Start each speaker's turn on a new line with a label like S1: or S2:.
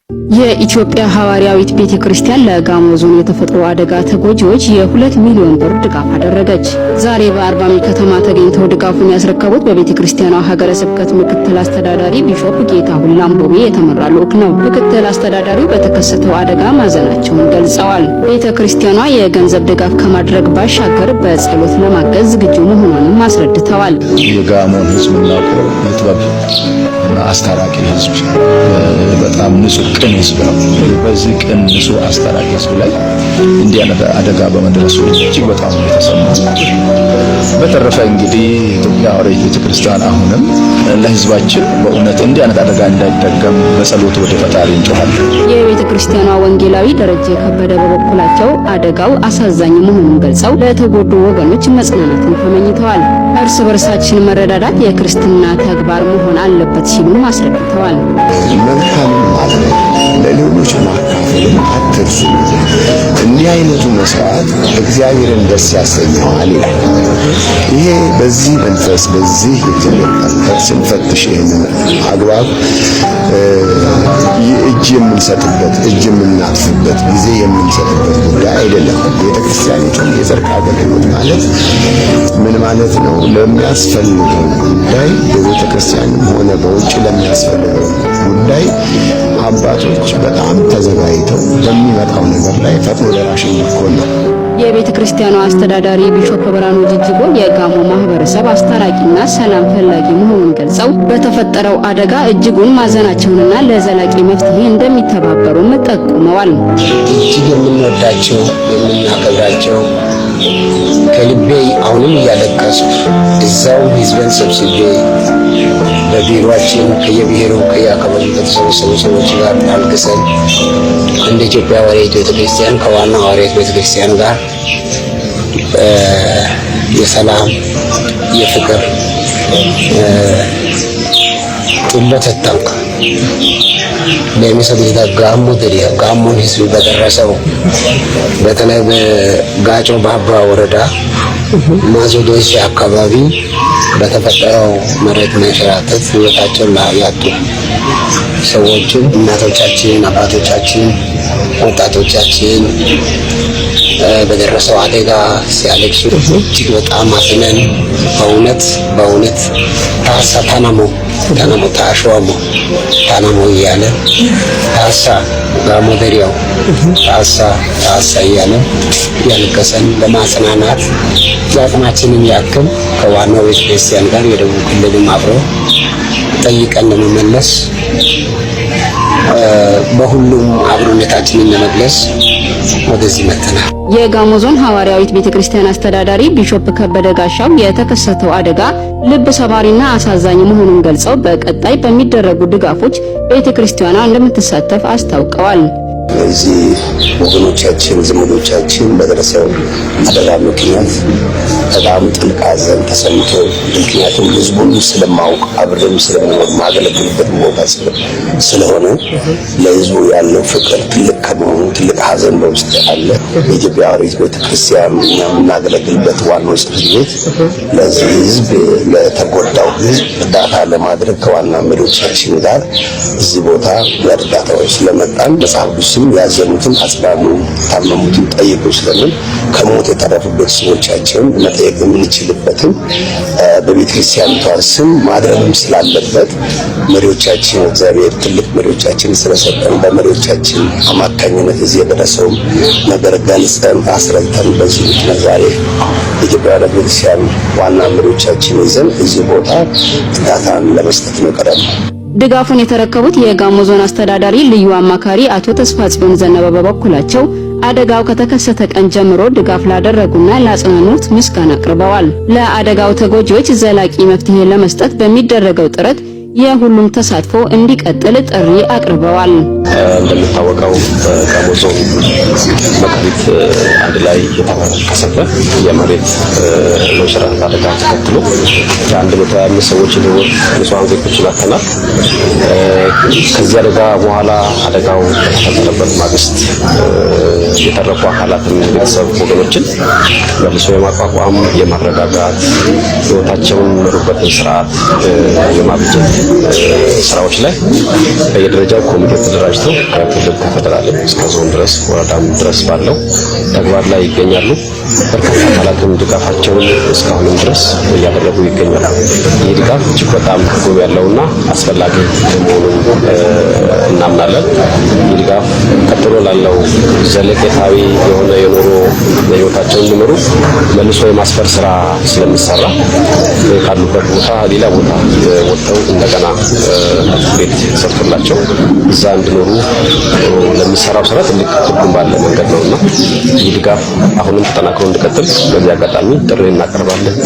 S1: የኢትዮጵያ ሐዋርያዊት ቤተክርስቲያን ለጋሞ ዞን የተፈጥሮ አደጋ ተጎጂዎች የ2 ሚሊዮን ብር ድጋፍ አደረገች። ዛሬ በአርባ ምንጭ ከተማ ተገኝተው ድጋፉን ያስረከቡት በቤተክርስቲያኗ ሀገረ ስብከት ምክትል አስተዳዳሪ ቢሾፕ ጌታሁን ላምቦቤ የተመራ ልዑክ ነው። ምክትል አስተዳዳሪው በተከሰተው አደጋ ማዘናቸውን ገልጸዋል። ቤተክርስቲያኗ የገንዘብ ድጋፍ ከማድረግ ባሻገር በጸሎት ለማገዝ ዝግጁ መሆኗንም አስረድተዋል።
S2: የጋሞን ሕዝብ እናውቀው የጥበብ አስታራቂ ሕዝብ በጣም ንጹህ ቅን ሕዝብ ነው። በዚህ ቅን ንጹህ አስታራቂ ሕዝብ ላይ እንዲህ አይነት አደጋ በመድረሱ እጅግ በጣም የተሰማው። በተረፈ እንግዲህ ኢትዮጵያ ሐዋርያዊት ቤተክርስቲያን አሁንም ለሕዝባችን በእውነት እንዲህ አይነት አደጋ እንዳይደገም በጸሎት ወደ ፈጣሪ እንጮሃለን።
S1: የቤተክርስቲያኗ ወንጌላዊ ደረጀ ከበደ በበኩላቸው አደጋው አሳዛኝ መሆኑን ገልጸው ለተጎዱ ወገኖች መጽናናትን ተመኝተዋል። እርስ በርሳችን መረዳዳት የክርስትና ተግባር መሆን አለበት ሲሉም አስረድተዋል።
S3: መልካም ማድረግ ለሌሎች ማካፈልን አትርሱ። እንዲህ አይነቱ መስዋዕት እግዚአብሔርን ደስ ያሰኘዋል ይላል። ይሄ በዚህ መንፈስ በዚህ የእግዚአብሔር ቃል ስንፈትሽ ይህንን አግባብ እጅ የምንሰጥበት እጅ የምናጥፍበት ጊዜ የምንሰጥበት ጉዳይ አይደለም። ቤተክርስቲያኒቱን የጽድቅ አገልግሎት ማለት ምን ማለት ነው? ለሚያስፈልገው ጉዳይ በቤተክርስቲያንም ሆነ በውጭ ለሚያስፈልገው ጉዳይ አባቶች በጣም ተዘጋጅተው በሚመጣው ነገር ላይ ፈጥኖ ደራሽ እንዲሆን ነው።
S1: የቤተ ክርስቲያኗ አስተዳዳሪ ቢሾፕ ብርሃኑ ጅጅጎ የጋሞ ማህበረሰብ አስታራቂና ሰላም ፈላጊ መሆኑን ገልጸው በተፈጠረው አደጋ እጅጉን ማዘናቸውንና ለዘላቂ መፍትሄ እንደሚተባበሩም ጠቁመዋል።
S4: እጅግ የምንወዳቸው የምናከብራቸው ከልቤ አሁንም እያለቀሱ እዛው ህዝብን ሰብስቤ በቢሮአችን ከየብሔሩ ከየአካባቢው ከተሰበሰቡ ሰዎች ጋር አልቅሰን እንደ ኢትዮጵያ ሐዋርያዊት ቤተክርስቲያን ከዋና ሐዋርያዊት ቤተክርስቲያን ጋር የሰላም የፍቅር ጥሎት ተጣንኩ ለሚሰጥ ጋሞ ደሪያ ጋሞን ህዝብ በደረሰው በተለይ በጋጮ ባባ ወረዳ ማዞዶሽ አካባቢ በተፈጠረው መሬት መንሸራተት ህይወታቸውን ያጡ ሰዎችን እናቶቻችን፣ አባቶቻችን፣ ወጣቶቻችን በደረሰው አደጋ ሲያለቅሱ እጅግ በጣም አዝነን በእውነት ታናሞ ታሸዋሞ ታናሞ እያለ ታሳ ጋሞ ደሪያው ታሳ እያለ ያልቀሰን ለማጽናናት የአቅማችንን ያክል ከዋናው ቤተክርስቲያን ጋር የደቡብ ክልልም አብሮ ጠይቀን ለመመለስ በሁሉም አብሮነታችንን ለመግለጽ ወደዚህ መጥተናል።
S1: የጋሞ ዞን ሐዋርያዊት ቤተክርስቲያን አስተዳዳሪ ቢሾፕ ከበደ ጋሻው የተከሰተው አደጋ ልብ ሰባሪና አሳዛኝ መሆኑን ገልጸው በቀጣይ በሚደረጉ ድጋፎች ቤተክርስቲያኗ እንደምትሳተፍ አስታውቀዋል።
S4: እዚህ ወገኖቻችን ዘመዶቻችን በደረሰው አደጋ ምክንያት በጣም ጥልቅ ሐዘን ተሰምቶ ምክንያቱም ህዝቡን ስለማውቅ አብረን ስለምንኖር ማገለግልበት ቦታ ስለሆነ ለህዝቡ ያለው ፍቅር ትልቅ ከመሆኑ ትልቅ ሐዘን በውስጥ አለ። የኢትዮጵያ ሐዋርያዊት ቤተክርስቲያን እኛ የምናገለግልበት ዋናው ጽሕፈት ቤት ለዚህ ህዝብ ለተጎዳው ህዝብ እርዳታ ለማድረግ ከዋና መሪዎቻችን ጋር እዚህ ቦታ ለእርዳታዎች ስለመጣን መጽሐፍ ቅዱስም ያዘኑትን አጽናኑ፣ ታመሙትን ጠይቁ ስለምን ከሞት የተረፉ ቤተሰቦቻቸውን መጠየቅ የምንችልበትን በቤተክርስቲያኒቷ ስም ማድረግም ስላለበት መሪዎቻችን እግዚአብሔር ትልቅ መሪዎቻችን ስለሰጠን በመሪዎቻችን አማካኝነት እዚህ የደረሰው ነገር ገልጸን አስረድተን በዚህ ምክንያት ዛሬ የኢትዮጵያ ቤተክርስቲያን ዋና መሪዎቻችን ይዘን እዚህ ቦታ እርዳታን ለመስጠት ነው ቀረበ።
S1: ድጋፉን የተረከቡት የጋሞ ዞን አስተዳዳሪ ልዩ አማካሪ አቶ ተስፋጽዮን ዘነበ በበኩላቸው አደጋው ከተከሰተ ቀን ጀምሮ ድጋፍ ላደረጉና ላጽናኑት ምስጋና አቅርበዋል። ለአደጋው ተጎጂዎች ዘላቂ መፍትሄ ለመስጠት በሚደረገው ጥረት የሁሉም ተሳትፎ እንዲቀጥል ጥሪ አቅርበዋል።
S5: እንደምታወቀው በጋሞ ዞን መጋቢት አንድ ላይ የተከሰተ የመሬት መንሸራተት አደጋ ተከትሎ የ125 ሰዎችን ህይወት ንጹሃን ዜጎችን አጥተናል። ከዚህ አደጋ በኋላ አደጋው በተፈጠረበት ማግስት የተረፉ አካላትን ቤተሰብ ወገኖችን መልሶ የማቋቋም የማረጋጋት ህይወታቸውን የሚመሩበትን ስርዓት የማብጀት ስራዎች ላይ በየደረጃው ኮሚቴ ተደራጅቶ ከክልል ከፌደራል እስከ ዞን ድረስ ወረዳም ድረስ ባለው ተግባር ላይ ይገኛሉ። በርካታ አካላትም ድጋፋቸውን እስካሁንም ድረስ እያደረጉ ይገኛሉ። ይህ ድጋፍ እጅግ በጣም ትርጉም ያለውና አስፈላጊ መሆኑን እናምናለን። ይህ ድጋፍ ቀጥሎ ላለው ዘለቄታዊ የሆነ የኑሮ ህይወታቸውን እንዲመሩ መልሶ የማስፈር ስራ ስለሚሰራ ካሉበት ቦታ ሌላ ቦታ ወጥተው እንደገና ቤት ሰርቶላቸው እዛ እንዲኖሩ ለሚሰራው ስራ ትልቅ ትርጉም ባለ መንገድ ነውና ይህ ድጋፍ አሁንም ተጠናክሮ እንዲቀጥል በዚህ አጋጣሚ ጥሪ እናቀርባለን።